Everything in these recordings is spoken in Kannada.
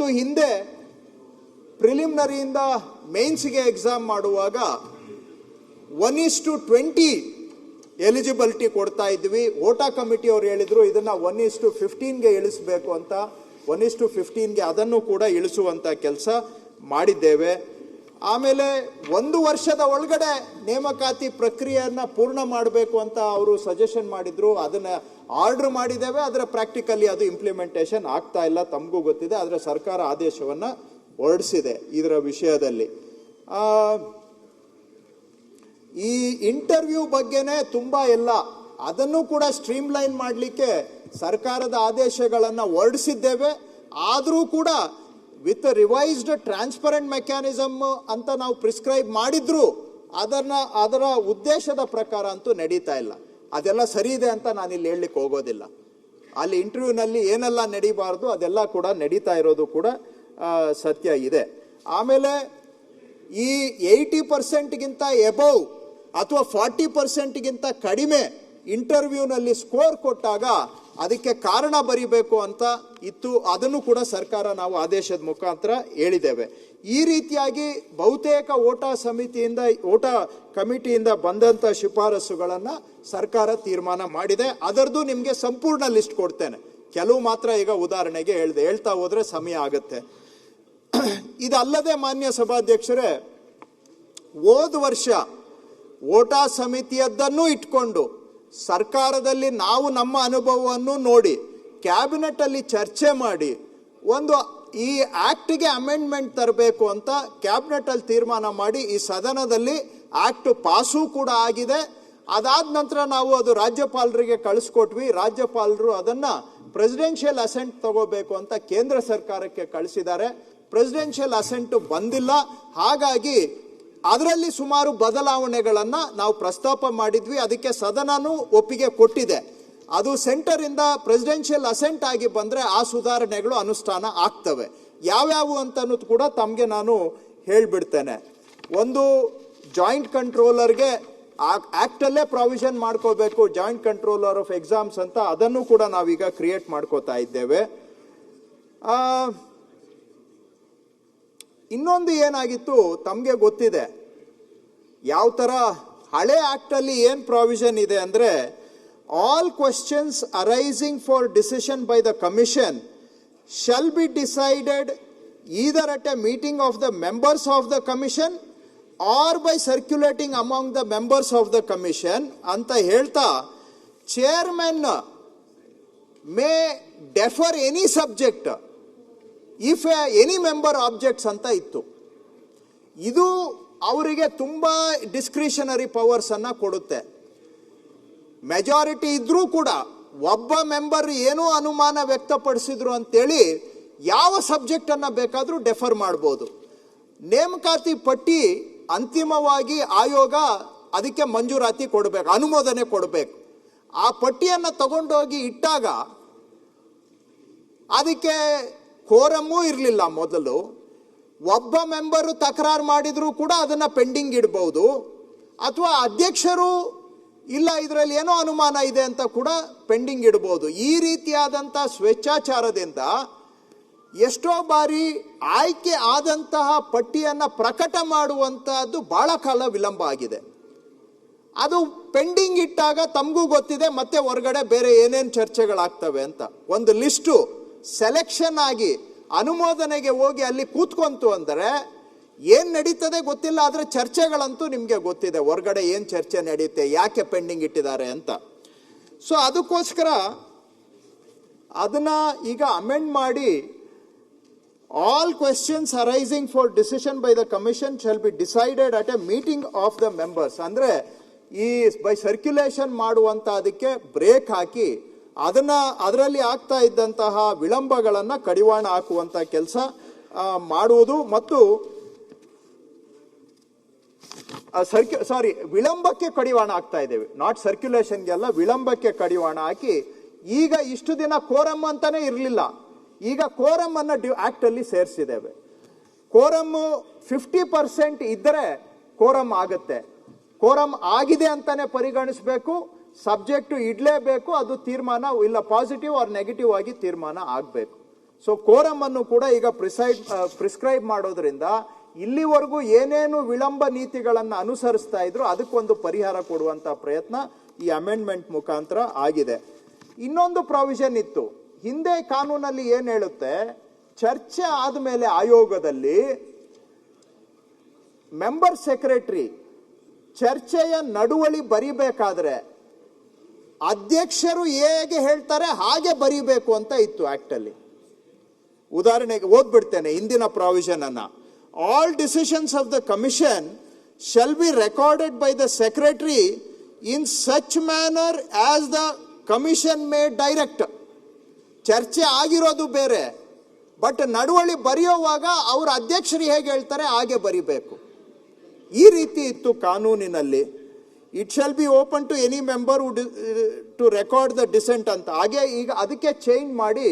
ಮತ್ತು ಹಿಂದೆ ಪ್ರಿಲಿಮಿನರಿಯಿಂದ ಮೇನ್ಸ್ಗೆ ಎಕ್ಸಾಮ್ ಮಾಡುವಾಗ 1:20 ಎಲಿಜಿಬಿಲಿಟಿ ಕೊಡ್ತಾ ಇದ್ವಿ. ಓಟಾ ಕಮಿಟಿ ಅವರು ಹೇಳಿದ್ರು ಇದನ್ನ 1:15ಗೆ ಇಳಿಸಬೇಕು ಅಂತ. 1:15ಗೆ ಅದನ್ನು ಕೂಡ ಇಳಿಸುವಂತ ಕೆಲಸ ಮಾಡಿದ್ದೇವೆ. ಆಮೇಲೆ 1 ವರ್ಷದ ಒಳಗಡೆ ನೇಮಕಾತಿ ಪ್ರಕ್ರಿಯೆಯನ್ನ ಪೂರ್ಣ ಮಾಡಬೇಕು ಅಂತ ಅವರು ಸಜೆಷನ್ ಮಾಡಿದ್ರು. ಅದನ್ನ ಆರ್ಡರ್ ಮಾಡಿದ್ದೇವೆ. ಅದರ ಪ್ರಾಕ್ಟಿಕಲಿ ಅದು ಇಂಪ್ಲಿಮೆಂಟೇಷನ್ ಆಗ್ತಾ ಇಲ್ಲ, ತಮಗೂ ಗೊತ್ತಿದೆ. ಆದರೆ ಸರ್ಕಾರ ಆದೇಶವನ್ನ ಹೊರಡಿಸಿದೆ ಇದರ ವಿಷಯದಲ್ಲಿ. ಈ ಇಂಟರ್ವ್ಯೂ ಬಗ್ಗೆನೇ ತುಂಬಾ ಎಲ್ಲ ಅದನ್ನು ಕೂಡ ಸ್ಟ್ರೀಮ್ಲೈನ್ ಮಾಡಲಿಕ್ಕೆ ಸರ್ಕಾರದ ಆದೇಶಗಳನ್ನು ಹೊರಡಿಸಿದ್ದೇವೆ. ಆದರೂ ಕೂಡ ವಿತ್ ರಿವೈಸ್ಡ್ ಟ್ರಾನ್ಸ್ಪರೆಂಟ್ ಮೆಕ್ಯಾನಿಸಮ್ ಅಂತ ನಾವು ಪ್ರಿಸ್ಕ್ರೈಬ್ ಮಾಡಿದ್ರು ಅದರ ಉದ್ದೇಶದ ಪ್ರಕಾರ ಅಂತೂ ನಡೀತಾ ಇಲ್ಲ. ಅದೆಲ್ಲ ಸರಿ ಇದೆ ಅಂತ ನಾನಿಲ್ಲಿ ಹೇಳಲಿಕ್ಕೆ ಹೋಗೋದಿಲ್ಲ. ಅಲ್ಲಿ ಇಂಟರ್ವ್ಯೂನಲ್ಲಿ ಏನೆಲ್ಲ ನಡೀಬಾರ್ದು ಅದೆಲ್ಲ ಕೂಡ ನಡೀತಾ ಇರೋದು ಕೂಡ ಸತ್ಯ ಇದೆ. ಆಮೇಲೆ ಈ 80%ಗಿಂತ ಎಬವ್ ಅಥವಾ 40%ಗಿಂತ ಕಡಿಮೆ ಇಂಟರ್ವ್ಯೂನಲ್ಲಿ ಸ್ಕೋರ್ ಕೊಟ್ಟಾಗ ಅದಕ್ಕೆ ಕಾರಣ ಬರಿಬೇಕು ಅಂತ ಇತ್ತು. ಅದನ್ನು ಕೂಡ ಸರ್ಕಾರ ನಾವು ಆದೇಶದ ಮುಖಾಂತರ ಹೇಳಿದ್ದೇವೆ. ಈ ರೀತಿಯಾಗಿ ಬಹುತೇಕ ಓಟಾ ಕಮಿಟಿಯಿಂದ ಬಂದಂತ ಶಿಫಾರಸುಗಳನ್ನು ಸರ್ಕಾರ ತೀರ್ಮಾನ ಮಾಡಿದೆ. ಅದರದ್ದು ನಿಮಗೆ ಸಂಪೂರ್ಣ ಲಿಸ್ಟ್ ಕೊಡ್ತೇನೆ. ಕೆಲವು ಮಾತ್ರ ಈಗ ಉದಾಹರಣೆಗೆ ಹೇಳ್ತಾ ಹೋದ್ರೆ ಸಮಯ ಆಗುತ್ತೆ. ಇದಲ್ಲದೆ ಮಾನ್ಯ ಸಭಾಧ್ಯಕ್ಷರೇ, ಹೋದ ವರ್ಷ ಓಟಾ ಸಮಿತಿಯದ್ದನ್ನು ಇಟ್ಕೊಂಡು ಸರ್ಕಾರದಲ್ಲಿ ನಾವು ನಮ್ಮ ಅನುಭವವನ್ನು ನೋಡಿ ಕ್ಯಾಬಿನೆಟ್ ಅಲ್ಲಿ ಚರ್ಚೆ ಮಾಡಿ ಈ ಆಕ್ಟ್ಗೆ ಅಮೆಂಡ್ಮೆಂಟ್ ತರಬೇಕು ಅಂತ ಕ್ಯಾಬಿನೆಟ್ ಅಲ್ಲಿ ತೀರ್ಮಾನ ಮಾಡಿ ಈ ಸದನದಲ್ಲಿ ಆಕ್ಟ್ ಪಾಸು ಕೂಡ ಆಗಿದೆ. ಅದಾದ ನಂತರ ನಾವು ಅದು ರಾಜ್ಯಪಾಲರಿಗೆ ಕಳಿಸ್ಕೊಟ್ವಿ. ರಾಜ್ಯಪಾಲರು ಅದನ್ನ ಪ್ರೆಸಿಡೆನ್ಷಿಯಲ್ ಅಸೆಂಟ್ ತಗೋಬೇಕು ಅಂತ ಕೇಂದ್ರ ಸರ್ಕಾರಕ್ಕೆ ಕಳಿಸಿದ್ದಾರೆ. ಪ್ರೆಸಿಡೆನ್ಷಿಯಲ್ ಅಸೆಂಟ್ ಬಂದಿಲ್ಲ. ಹಾಗಾಗಿ ಅದರಲ್ಲಿ ಸುಮಾರು ಬದಲಾವಣೆಗಳನ್ನು ನಾವು ಪ್ರಸ್ತಾಪ ಮಾಡಿದ್ವಿ. ಅದಕ್ಕೆ ಸದನನೂ ಒಪ್ಪಿಗೆ ಕೊಟ್ಟಿದೆ. ಅದು ಸೆಂಟರ್ ಇಂದ ಪ್ರೆಸಿಡೆನ್ಷಿಯಲ್ ಅಸೆಂಟ್ ಆಗಿ ಬಂದ್ರೆ ಆ ಸುಧಾರಣೆಗಳು ಅನುಷ್ಠಾನ ಆಗ್ತವೆ. ಯಾವ್ಯಾವು ಅಂತ ಅನ್ನೋದು ಕೂಡ ತಮಗೆ ನಾನು ಹೇಳ್ಬಿಡ್ತೇನೆ. ಒಂದು, ಜಾಯಿಂಟ್ ಕಂಟ್ರೋಲರ್ಗೆ ಆಕ್ಟಲ್ಲೇ ಪ್ರಾವಿಷನ್ ಮಾಡ್ಕೋಬೇಕು, ಜಾಯಿಂಟ್ ಕಂಟ್ರೋಲರ್ ಆಫ್ ಎಕ್ಸಾಮ್ಸ್ ಅಂತ. ಅದನ್ನು ಕೂಡ ನಾವೀಗ ಕ್ರಿಯೇಟ್ ಮಾಡ್ಕೋತಾ ಇದ್ದೇವೆ. ಇನ್ನೊಂದು ಏನಾಗಿತ್ತು ತಮಗೆ ಗೊತ್ತಿದೆ, ಯಾವ ತರ ಹಳೆ ಆಕ್ಟ್ ಅಲ್ಲಿ ಏನ್ ಪ್ರಾವಿಷನ್ ಇದೆ ಅಂದ್ರೆ, all questions arising for decision by the commission shall be decided either at a meeting of the members of the commission or by circulating among the members of the commission ಅಂತ ಹೇಳ್ತಾ, chairman may defer any subject if any member objects ಅಂತ ಇತ್ತು. ಇದು ಅವರಿಗೆ ತುಂಬಾ ಡಿಸ್ಕ್ರಿಷನರಿ ಪವರ್ಸ್ ಅನ್ನ ಕೊಡುತ್ತೆ. ಮೆಜಾರಿಟಿ ಇದ್ರೂ ಕೂಡ ಒಬ್ಬ ಮೆಂಬರ್ ಏನೋ ಅನುಮಾನ ವ್ಯಕ್ತಪಡಿಸಿದ್ರು ಅಂತೇಳಿ ಯಾವ ಸಬ್ಜೆಕ್ಟ್ ಅನ್ನ ಬೇಕಾದ್ರೂ ಡೆಫರ್ ಮಾಡಬಹುದು. ನೇಮಕಾತಿ ಪಟ್ಟಿ ಅಂತಿಮವಾಗಿ ಆಯೋಗ ಅದಕ್ಕೆ ಮಂಜೂರಾತಿ ಕೊಡಬೇಕು, ಅನುಮೋದನೆ ಕೊಡಬೇಕು. ಆ ಪಟ್ಟಿಯನ್ನು ತಗೊಂಡೋಗಿ ಇಟ್ಟಾಗ ಅದಕ್ಕೆ ಕೋರಮ್ಮೂ ಇರಲಿಲ್ಲ. ಮೊದಲು ಒಬ್ಬ ಮೆಂಬರು ತಕರಾರು ಮಾಡಿದ್ರು ಕೂಡ ಅದನ್ನ ಪೆಂಡಿಂಗ್ ಇಡಬಹುದು, ಅಥವಾ ಅಧ್ಯಕ್ಷರು ಇಲ್ಲ ಇದರಲ್ಲಿ ಏನೋ ಅನುಮಾನ ಇದೆ ಅಂತ ಕೂಡ ಪೆಂಡಿಂಗ್ ಇಡಬಹುದು. ಈ ರೀತಿಯಾದಂಥ ಸ್ವೇಚ್ಛಾಚಾರದಿಂದ ಎಷ್ಟೋ ಬಾರಿ ಆಯ್ಕೆ ಆದಂತಹ ಪಟ್ಟಿಯನ್ನು ಪ್ರಕಟ ಮಾಡುವಂತಹದ್ದು ಬಹಳ ಕಾಲ ವಿಳಂಬ ಆಗಿದೆ. ಅದು ಪೆಂಡಿಂಗ್ ಇಟ್ಟಾಗ ತಮಗೂ ಗೊತ್ತಿದೆ ಮತ್ತೆ ಹೊರಗಡೆ ಬೇರೆ ಏನೇನು ಚರ್ಚೆಗಳಾಗ್ತವೆ ಅಂತ. ಒಂದು ಲಿಸ್ಟು ಸೆಲೆಕ್ಷನ್ ಆಗಿ ಅನುಮೋದನೆಗೆ ಹೋಗಿ ಅಲ್ಲಿ ಕೂತ್ಕೊಂತು ಅಂದರೆ ಏನ್ ನಡೀತದೆ ಗೊತ್ತಿಲ್ಲ, ಆದ್ರೆ ಚರ್ಚೆಗಳಂತೂ ನಿಮ್ಗೆ ಗೊತ್ತಿದೆ ಹೊರಗಡೆ ಏನ್ ಚರ್ಚೆ ನಡೆಯುತ್ತೆ, ಯಾಕೆ ಪೆಂಡಿಂಗ್ ಇಟ್ಟಿದ್ದಾರೆ ಅಂತ. ಸೊ ಅದಕ್ಕೋಸ್ಕರ ಅದನ್ನ ಈಗ ಅಮೆಂಡ್ ಮಾಡಿ, all questions arising for decision by the commission shall be decided at a meeting of the members. ಅಂದ್ರೆ ಈ ಬೈ ಸರ್ಕ್ಯುಲೇಷನ್ ಮಾಡುವಂತ ಅದಕ್ಕೆ ಬ್ರೇಕ್ ಹಾಕಿ ಅದರಲ್ಲಿ ಆಗ್ತಾ ಇದ್ದಂತಹ ವಿಳಂಬಗಳನ್ನ ಕಡಿವಾಣ ಹಾಕುವಂತ ಕೆಲಸ ಮಾಡುವುದು. ಮತ್ತು ವಿಳಂಬಕ್ಕೆ ಕಡಿವಾಣ ಹಾಕ್ತಾ ಇದ್ದೇವೆ, ನಾಟ್ ಸರ್ಕ್ಯುಲೇಷನ್ಗೆಲ್ಲ, ವಿಳಂಬಕ್ಕೆ ಕಡಿವಾಣ ಹಾಕಿ. ಈಗ ಇಷ್ಟು ದಿನ ಕೋರಮ್ ಅಂತಾನೆ ಇರಲಿಲ್ಲ, ಈಗ ಕೋರಮ್ ಅನ್ನ ಆಕ್ಟ್ ಅಲ್ಲಿ ಸೇರಿಸಿದ್ದೇವೆ. ಕೋರಮ್ 50% ಇದ್ದರೆ ಕೋರಮ್ ಆಗುತ್ತೆ. ಕೋರಮ್ ಆಗಿದೆ ಅಂತಾನೆ ಪರಿಗಣಿಸಬೇಕು, ಸಬ್ಜೆಕ್ಟ್ ಇಡ್ಲೇಬೇಕು, ಅದು ತೀರ್ಮಾನ ಇಲ್ಲ ಪಾಸಿಟಿವ್ ಆರ್ ನೆಗೆಟಿವ್ ಆಗಿ ತೀರ್ಮಾನ ಆಗಬೇಕು. ಸೊ ಕೋರಮ್ ಅನ್ನು ಕೂಡ ಈಗ ಪ್ರಿಸ್ಕ್ರೈಬ್ ಮಾಡೋದ್ರಿಂದ ಇಲ್ಲಿವರೆಗೂ ಏನೇನು ವಿಳಂಬ ನೀತಿಗಳನ್ನು ಅನುಸರಿಸ್ತಾ ಇದ್ರು ಅದಕ್ಕೊಂದು ಪರಿಹಾರ ಕೊಡುವಂತ ಪ್ರಯತ್ನ ಈ ಅಮೆಂಡ್ಮೆಂಟ್ ಮುಖಾಂತರ ಆಗಿದೆ. ಇನ್ನೊಂದು ಪ್ರಾವಿಷನ್ ಇತ್ತು ಹಿಂದೆ ಕಾನೂನಲ್ಲಿ ಏನ್ ಹೇಳುತ್ತೆ, ಚರ್ಚೆ ಆದ್ಮೇಲೆ ಆಯೋಗದಲ್ಲಿ ಮೆಂಬರ್ ಸೆಕ್ರೆಟರಿ ಚರ್ಚೆಯ ನಡುವಳಿ ಬರಿಬೇಕಾದ್ರೆ ಅಧ್ಯಕ್ಷರು ಹೇಗೆ ಹೇಳ್ತಾರೆ ಹಾಗೆ ಬರಿಬೇಕು ಅಂತ ಇತ್ತು ಆಕ್ಟ್ ಅಲ್ಲಿ. ಉದಾಹರಣೆಗೆ ಓದ್ಬಿಡ್ತೇನೆ ಹಿಂದಿನ ಪ್ರಾವಿಷನ್ ಅನ್ನ. All decisions of the commission shall be recorded by the secretary in such manner as the commission May direct. ಚರ್ಚೆ ಆಗಿರೋದು ಬೇರೆ, ಬಟ್ ನಡುವಳಿ ಬರೆಯುವಾಗ ಅವ್ರ ಅಧ್ಯಕ್ಷರು ಹೇಗೆ ಹೇಳ್ತಾರೆ ಹಾಗೆ ಬರಿಬೇಕು. ಈ ರೀತಿ ಇತ್ತು ಕಾನೂನಿನಲ್ಲಿ. It shall be open to any member to record the dissent ಅಂತ. ಹಾಗೆ ಈಗ ಅದಕ್ಕೆ ಚೇಂಜ್ ಮಾಡಿ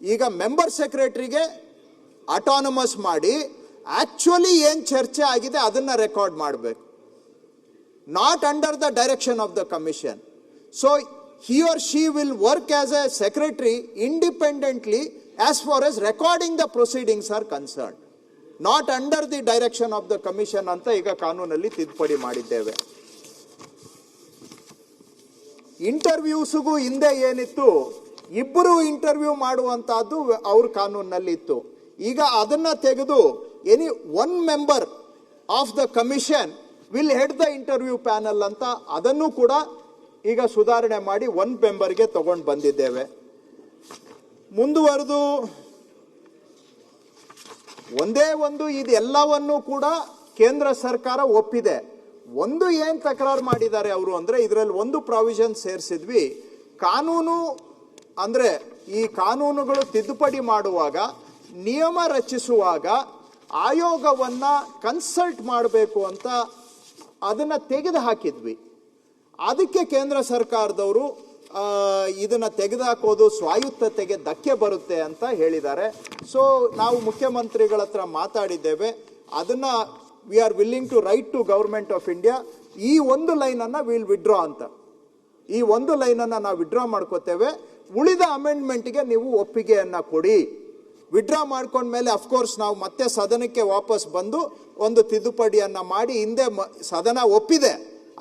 ಈಗ ಮೆಂಬರ್ ಸೆಕ್ರೆಟರಿಗೆ ಅಟಾನಮಸ್ ಮಾಡಿ ಆಕ್ಚುಲಿ ಏನ್ ಚರ್ಚೆ ಆಗಿದೆ ಅದನ್ನ ರೆಕಾರ್ಡ್ ಮಾಡಬೇಕು, not under the direction of the commission. So he or she will work as a secretary independently as far as recording the proceedings are concerned, not under the direction of the commission ಅಂತ ಈಗ ಕಾನೂನಲ್ಲಿ ತಿದ್ದುಪಡಿ ಮಾಡಿದ್ದೇವೆ. ಇಂಟರ್ವ್ಯೂಸ್ಗೂ ಹಿಂದೆ ಏನಿತ್ತು, ಇಬ್ಬರು ಇಂಟರ್ವ್ಯೂ ಮಾಡುವಂತಹದ್ದು ಅವ್ರ ಕಾನೂನಲ್ಲಿ ಇತ್ತು. ಈಗ ಅದನ್ನ ತೆಗೆದು any one member of the commission will head the interview panel ಅಂತ ಅದನ್ನು ಕೂಡ ಈಗ ಸುಧಾರಣೆ ಮಾಡಿ ಒನ್ ಮೆಂಬರ್ಗೆ ತಗೊಂಡು ಬಂದಿದ್ದೇವೆ. ಮುಂದುವರೆದು ಒಂದೇ ಒಂದು ಇದೆಲ್ಲವನ್ನೂ ಕೂಡ ಕೇಂದ್ರ ಸರ್ಕಾರ ಒಪ್ಪಿದೆ. ಒಂದು ಏನ್ ತಕರಾರು ಮಾಡಿದ್ದಾರೆ ಅವರು ಅಂದ್ರೆ ಇದರಲ್ಲಿ ಒಂದು ಪ್ರಾವಿಷನ್ ಸೇರಿಸಿದ್ವಿ. ಕಾನೂನು ಅಂದ್ರೆ ಈ ಕಾನೂನುಗಳು ತಿದ್ದುಪಡಿ ಮಾಡುವಾಗ ನಿಯಮ ರಚಿಸುವಾಗ ಆಯೋಗವನ್ನ ಕನ್ಸಲ್ಟ್ ಮಾಡಬೇಕು ಅಂತ ಅದನ್ನ ತೆಗೆದು ಹಾಕಿದ್ವಿ. ಅದಕ್ಕೆ ಕೇಂದ್ರ ಸರ್ಕಾರದವರು ಇದನ್ನ ತೆಗೆದುಹಾಕೋದು ಸ್ವಾಯತ್ತತೆಗೆ ಧಕ್ಕೆ ಬರುತ್ತೆ ಅಂತ ಹೇಳಿದ್ದಾರೆ. ಸೊ ನಾವು ಮುಖ್ಯಮಂತ್ರಿಗಳ ಹತ್ರ ಮಾತಾಡಿದ್ದೇವೆ. ಅದನ್ನ we are willing to write to government of India, ಈ ಒಂದು ಲೈನ್ ಅನ್ನ ವಿಲ್ ವಿಡ್ರಾ ಅಂತ, ಈ ಒಂದು ಲೈನ್ ಅನ್ನ ನಾವು ವಿಡ್ರಾ ಮಾಡ್ಕೋತೇವೆ. ಉಳಿದ ಅಮೆಂಡ್ಮೆಂಟ್ಗೆ ನೀವು ಒಪ್ಪಿಗೆಯನ್ನ ಕೊಡಿ. ವಿಡ್ರಾ ಮಾಡ್ಕೊಂಡ್ಮೇಲೆ ಅಫ್ಕೋರ್ಸ್ ನಾವು ಮತ್ತೆ ಸದನಕ್ಕೆ ವಾಪಸ್ ಬಂದು ಒಂದು ತಿದ್ದುಪಡಿಯನ್ನ ಮಾಡಿ ಹಿಂದೆ ಸದನ ಒಪ್ಪಿದೆ,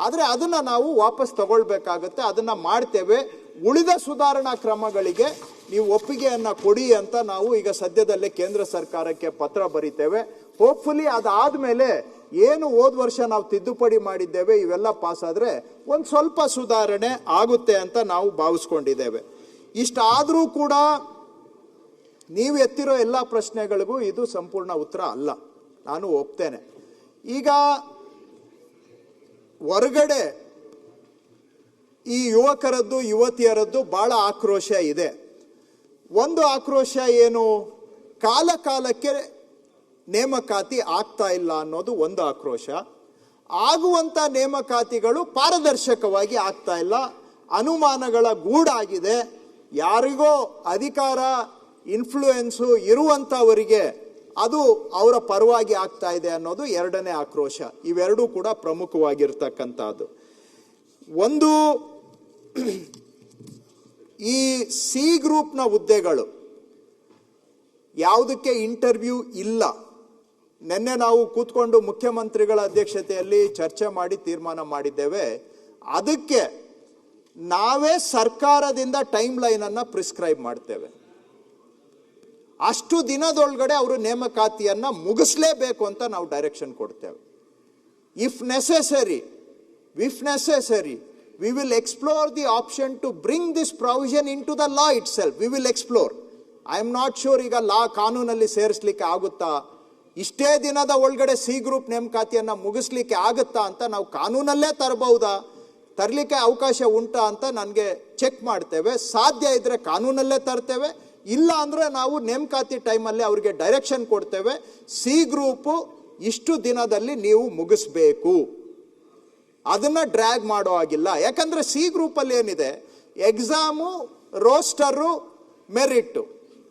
ಆದರೆ ಅದನ್ನ ನಾವು ವಾಪಸ್ ತಗೊಳ್ಬೇಕಾಗುತ್ತೆ. ಅದನ್ನ ಮಾಡ್ತೇವೆ. ಉಳಿದ ಸುಧಾರಣಾ ಕ್ರಮಗಳಿಗೆ ನೀವು ಒಪ್ಪಿಗೆಯನ್ನ ಕೊಡಿ ಅಂತ ನಾವು ಈಗ ಸದ್ಯದಲ್ಲೇ ಕೇಂದ್ರ ಸರ್ಕಾರಕ್ಕೆ ಪತ್ರ ಬರೀತೇವೆ. ಹೋಪ್ಫುಲಿ ಅದಾದ್ಮೇಲೆ ಏನು ಹೋದ ವರ್ಷ ನಾವು ತಿದ್ದುಪಡಿ ಮಾಡಿದ್ದೇವೆ ಇವೆಲ್ಲ ಪಾಸ್ ಆದ್ರೆ ಒಂದು ಸ್ವಲ್ಪ ಸುಧಾರಣೆ ಆಗುತ್ತೆ ಅಂತ ನಾವು ಭಾವಿಸ್ಕೊಂಡಿದ್ದೇವೆ. ಇಷ್ಟಾದರೂ ಕೂಡ ನೀವು ಎತ್ತಿರೋ ಎಲ್ಲ ಪ್ರಶ್ನೆಗಳಿಗೂ ಇದು ಸಂಪೂರ್ಣ ಉತ್ತರ ಅಲ್ಲ, ನಾನು ಒಪ್ತೇನೆ. ಈಗ ಹೊರಗಡೆ ಈ ಯುವಕರದ್ದು ಯುವತಿಯರದ್ದು ಬಹಳ ಆಕ್ರೋಶ ಇದೆ. ಒಂದು ಆಕ್ರೋಶ ಏನು, ಕಾಲಕ್ಕೆ ನೇಮಕಾತಿ ಆಗ್ತಾ ಇಲ್ಲ ಅನ್ನೋದು ಒಂದು ಆಕ್ರೋಶ. ಆಗುವಂತ ನೇಮಕಾತಿಗಳು ಪಾರದರ್ಶಕವಾಗಿ ಆಗ್ತಾ ಇಲ್ಲ, ಅನುಮಾನಗಳ ಗೂಡಾಗಿದೆ. ಯಾರಿಗೋ ಅಧಿಕಾರ ಇನ್ಫ್ಲೂಯೆನ್ಸು ಇರುವಂತವರಿಗೆ ಅದು ಅವರ ಪರವಾಗಿ ಆಗ್ತಾ ಇದೆ ಅನ್ನೋದು ಎರಡನೇ ಆಕ್ರೋಶ. ಇವೆರಡೂ ಕೂಡ ಪ್ರಮುಖವಾಗಿರ್ತಕ್ಕಂಥದ್ದು. ಒಂದು, ಈ ಸಿ ಗ್ರೂಪ್ನ ಹುದ್ದೆಗಳು ಯಾವುದಕ್ಕೆ ಇಂಟರ್ವ್ಯೂ ಇಲ್ಲ. ನಿನ್ನೆ ನಾವು ಕೂತ್ಕೊಂಡು ಮುಖ್ಯಮಂತ್ರಿಗಳ ಅಧ್ಯಕ್ಷತೆಯಲ್ಲಿ ಚರ್ಚೆ ಮಾಡಿ ತೀರ್ಮಾನ ಮಾಡಿದ್ದೇವೆ. ಅದಕ್ಕೆ ನಾವೇ ಸರ್ಕಾರದಿಂದ ಟೈಮ್ ಲೈನ್ ಅನ್ನ ಪ್ರಿಸ್ಕ್ರೈಬ್ ಮಾಡ್ತೇವೆ. ಅಷ್ಟು ದಿನದೊಳಗಡೆ ಅವರು ನೇಮಕಾತಿಯನ್ನ ಮುಗಿಸ್ಲೇಬೇಕು ಅಂತ ನಾವು ಡೈರೆಕ್ಷನ್ ಕೊಡ್ತೇವೆ. If necessary we will explore the option to bring this provision into the law itself. We will explore. I am not sure ಈಗ ಲಾ ಕಾನೂನಲ್ಲಿ ಸೇರಿಸಲಿಕ್ಕೆ ಆಗುತ್ತಾ, ಇಷ್ಟೇ ದಿನದ ಒಳಗಡೆ ಸಿ ಗ್ರೂಪ್ ನೇಮಕಾತಿಯನ್ನ ಮುಗಿಸ್ಲಿಕ್ಕೆ ಆಗುತ್ತಾ ಅಂತ ನಾವು ಕಾನೂನಲ್ಲೇ ತರಬಹುದಾ, ತರಲಿಕ್ಕೆ ಅವಕಾಶ ಉಂಟಾ ಅಂತ ನನಗೆ ಚೆಕ್ ಮಾಡ್ತೇವೆ. ಸಾಧ್ಯ ಇದ್ರೆ ಕಾನೂನಲ್ಲೇ ತರ್ತೇವೆ, ಇಲ್ಲ ಅಂದ್ರೆ ನಾವು ನೇಮಕಾತಿ ಟೈಮಲ್ಲಿ ಅವರಿಗೆ ಡೈರೆಕ್ಷನ್ ಕೊಡ್ತೇವೆ. ಸಿ ಗ್ರೂಪ್ ಇಷ್ಟು ದಿನದಲ್ಲಿ ನೀವು ಮುಗಿಸ್ಬೇಕು, ಅದನ್ನ ಡ್ರ್ಯಾಗ್ ಮಾಡೋ ಆಗಿಲ್ಲ. ಯಾಕಂದ್ರೆ ಸಿ ಗ್ರೂಪ್ ಅಲ್ಲಿ ಏನಿದೆ, ಎಕ್ಸಾಮು, ರೋಸ್ಟರು, ಮೆರಿಟ್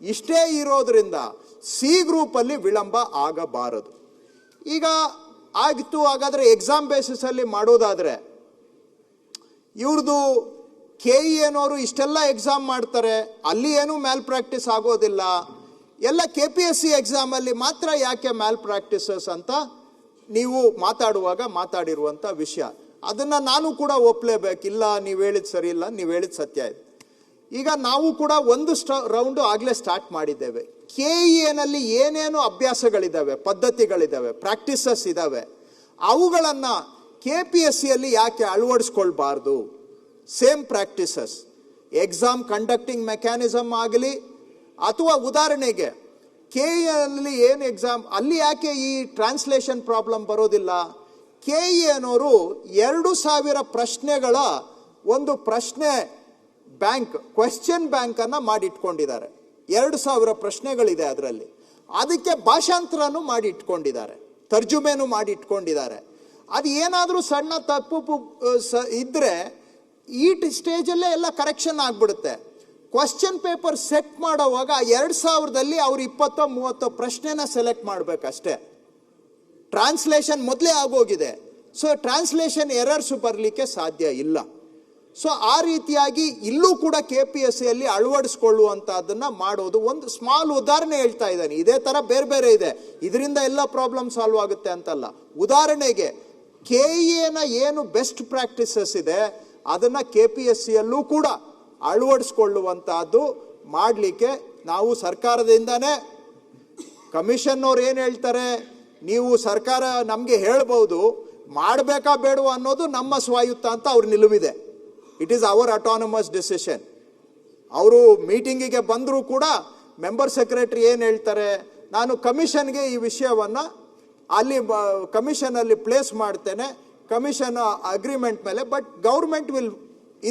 ಇಷ್ಟೇ ಇರೋದ್ರಿಂದ ಸಿ ಗ್ರೂಪ್ ಅಲ್ಲಿ ವಿಳಂಬ ಆಗಬಾರದು. ಈಗ ಆಗಿತ್ತು, ಹಾಗಾದ್ರೆ ಎಕ್ಸಾಮ್ ಬೇಸಿಸ್ ಅಲ್ಲಿ ಮಾಡೋದಾದ್ರೆ ಇವ್ರದ್ದು KE ಏನೋರು ಇಷ್ಟೆಲ್ಲ ಎಕ್ಸಾಮ್ ಮಾಡ್ತಾರೆ, ಅಲ್ಲಿ ಏನು ಮ್ಯಾಲ್ ಪ್ರಾಕ್ಟೀಸ್ ಆಗೋದಿಲ್ಲ. ಎಲ್ಲ KPSC ಎಕ್ಸಾಮಲ್ಲಿ ಮಾತ್ರ ಯಾಕೆ ಮ್ಯಾಲ್ ಪ್ರಾಕ್ಟೀಸಸ್ ಅಂತ ನೀವು ಮಾತಾಡಿರುವಂಥ ವಿಷಯ. ಅದನ್ನು ನಾನು ಕೂಡ ಒಪ್ಪಲೇಬೇಕಿಲ್ಲ, ನೀವು ಹೇಳಿದ ಸರಿ ಇಲ್ಲ, ನೀವು ಹೇಳಿದ ಸತ್ಯ ಇದೆ. ಈಗ ನಾವು ಕೂಡ ಒಂದು ರೌಂಡು ಆಗಲೇ ಸ್ಟಾರ್ಟ್ ಮಾಡಿದ್ದೇವೆ. KEAನಲ್ಲಿ ಏನೇನು ಅಭ್ಯಾಸಗಳಿದ್ದಾವೆ, ಪದ್ಧತಿಗಳಿದ್ದಾವೆ, ಪ್ರಾಕ್ಟೀಸಸ್ ಇದ್ದಾವೆ, ಅವುಗಳನ್ನು KPSCಯಲ್ಲಿ ಯಾಕೆ ಅಳವಡಿಸ್ಕೊಳ್ಬಾರ್ದು? Same practices, exam conducting mechanism ಆಗಲಿ, ಅಥವಾ ಉದಾಹರಣೆಗೆ KEAನಲ್ಲಿ ಏನು ಎಕ್ಸಾಮ್, ಅಲ್ಲಿ ಯಾಕೆ ಈ ಟ್ರಾನ್ಸ್ಲೇಷನ್ ಪ್ರಾಬ್ಲಮ್ ಬರೋದಿಲ್ಲ? KEAನವರು 2000 ಪ್ರಶ್ನೆಗಳ ಒಂದು ಪ್ರಶ್ನೆ ಬ್ಯಾಂಕ್, ಕ್ವೆಶ್ಚನ್ ಬ್ಯಾಂಕನ್ನು ಮಾಡಿಟ್ಕೊಂಡಿದ್ದಾರೆ. 2000 ಪ್ರಶ್ನೆಗಳಿದೆ ಅದರಲ್ಲಿ. ಅದಕ್ಕೆ ಭಾಷಾಂತರನೂ ಮಾಡಿಟ್ಕೊಂಡಿದ್ದಾರೆ, ತರ್ಜುಮೆನೂ ಮಾಡಿಟ್ಕೊಂಡಿದ್ದಾರೆ. ಅದು ಏನಾದರೂ ಸಣ್ಣ ತಪ್ಪು ಇದ್ದರೆ ಈ ಸ್ಟೇಜಲ್ಲೇ ಎಲ್ಲ ಕರೆಕ್ಷನ್ ಆಗಿಬಿಡುತ್ತೆ. ಕ್ವಶನ್ ಪೇಪರ್ ಸೆಟ್ ಮಾಡೋವಾಗ 2000ದಲ್ಲಿ ಅವ್ರು 20-30 ಪ್ರಶ್ನೆನ ಸೆಲೆಕ್ಟ್ ಮಾಡಬೇಕಷ್ಟೇ. ಟ್ರಾನ್ಸ್ಲೇಷನ್ ಮೊದಲೇ ಆಗೋಗಿದೆ. ಸೊ ಟ್ರಾನ್ಸ್ಲೇಷನ್ ಎರರ್ಸ್ ಬರಲಿಕ್ಕೆ ಸಾಧ್ಯ ಇಲ್ಲ. ಸೊ ಆ ರೀತಿಯಾಗಿ ಇಲ್ಲೂ ಕೂಡ KPSCಯಲ್ಲಿ ಅಳವಡಿಸ್ಕೊಳ್ಳುವಂಥದ್ದನ್ನು ಮಾಡೋದು. ಒಂದು ಸ್ಮಾಲ್ ಉದಾಹರಣೆ ಹೇಳ್ತಾ ಇದ್ದಾನೆ, ಇದೇ ಥರ ಬೇರೆ ಬೇರೆ ಇದೆ, ಇದರಿಂದ ಎಲ್ಲ ಪ್ರಾಬ್ಲಮ್ ಸಾಲ್ವ್ ಆಗುತ್ತೆ ಅಂತಲ್ಲ. ಉದಾಹರಣೆಗೆ KEAನ ಏನು ಬೆಸ್ಟ್ ಪ್ರಾಕ್ಟೀಸಸ್ ಇದೆ ಅದನ್ನು KPSCಯಲ್ಲೂ ಕೂಡ ಅಳವಡಿಸ್ಕೊಳ್ಳುವಂಥದ್ದು ಮಾಡಲಿಕ್ಕೆ ನಾವು ಸರ್ಕಾರದಿಂದನೇ, ಕಮಿಷನ್ನವ್ರು ಏನು ಹೇಳ್ತಾರೆ, ನೀವು ಸರ್ಕಾರ ನಮಗೆ ಹೇಳ್ಬೋದು, ಮಾಡಬೇಕಾ ಬೇಡವ ಅನ್ನೋದು ನಮ್ಮ ಸ್ವಾಯುತ್ತ ಅಂತ ಅವ್ರ ನಿಲುವಿದೆ. It is our autonomous decision. ಅವರು ಮೀಟಿಂಗಿಗೆ ಬಂದರೂ ಕೂಡ ಮೆಂಬರ್ ಸೆಕ್ರೆಟರಿ ಏನು ಹೇಳ್ತಾರೆ, ನಾನು ಕಮಿಷನ್ಗೆ ಈ ವಿಷಯವನ್ನು ಅಲ್ಲಿ ಕಮಿಷನಲ್ಲಿ ಪ್ಲೇಸ್ ಮಾಡ್ತೇನೆ, ಕಮಿಷನ್ ಅಗ್ರಿಮೆಂಟ್ ಮೇಲೆ, but government will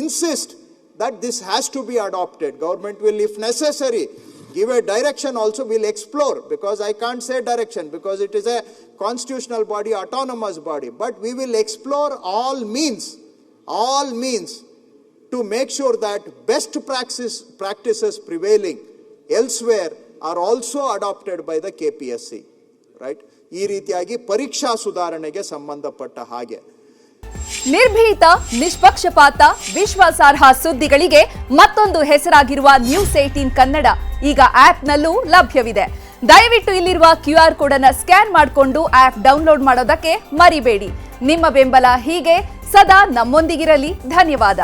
insist that this has to be adopted. Government will, if necessary, give a direction also, will explore, because I can't say direction because it is a constitutional body, autonomous body, but we will explore all means to make sure that best practices prevailing elsewhere are also adopted by the KPSC, right? ಈ ರೀತಿಯಾಗಿ ಪರೀಕ್ಷಾ ಸುಧಾರಣೆಗೆ ಸಂಬಂಧಪಟ್ಟ ಹಾಗೆ ನಿರ್ಭೀತ, ನಿಷ್ಪಕ್ಷಪಾತ, ವಿಶ್ವಾಸಾರ್ಹ ಸುದ್ದಿಗಳಿಗೆ ಮತ್ತೊಂದು ಹೆಸರಾಗಿರುವ ನ್ಯೂಸ್ 18 ಕನ್ನಡ ಈಗ ಆಪ್ನಲ್ಲೂ ಲಭ್ಯವಿದೆ. ದಯವಿಟ್ಟು ಇಲ್ಲಿರುವ QR ಕೋಡ್ ಅನ್ನು ಸ್ಕ್ಯಾನ್ ಮಾಡಿಕೊಂಡು ಆಪ್ ಡೌನ್ಲೋಡ್ ಮಾಡೋದಕ್ಕೆ ಮರಿಬೇಡಿ. ನಿಮ್ಮ ಬೆಂಬಲ ಹೀಗೆ ಸದಾ ನಮ್ಮೊಂದಿಗಿರಲಿ. ಧನ್ಯವಾದ.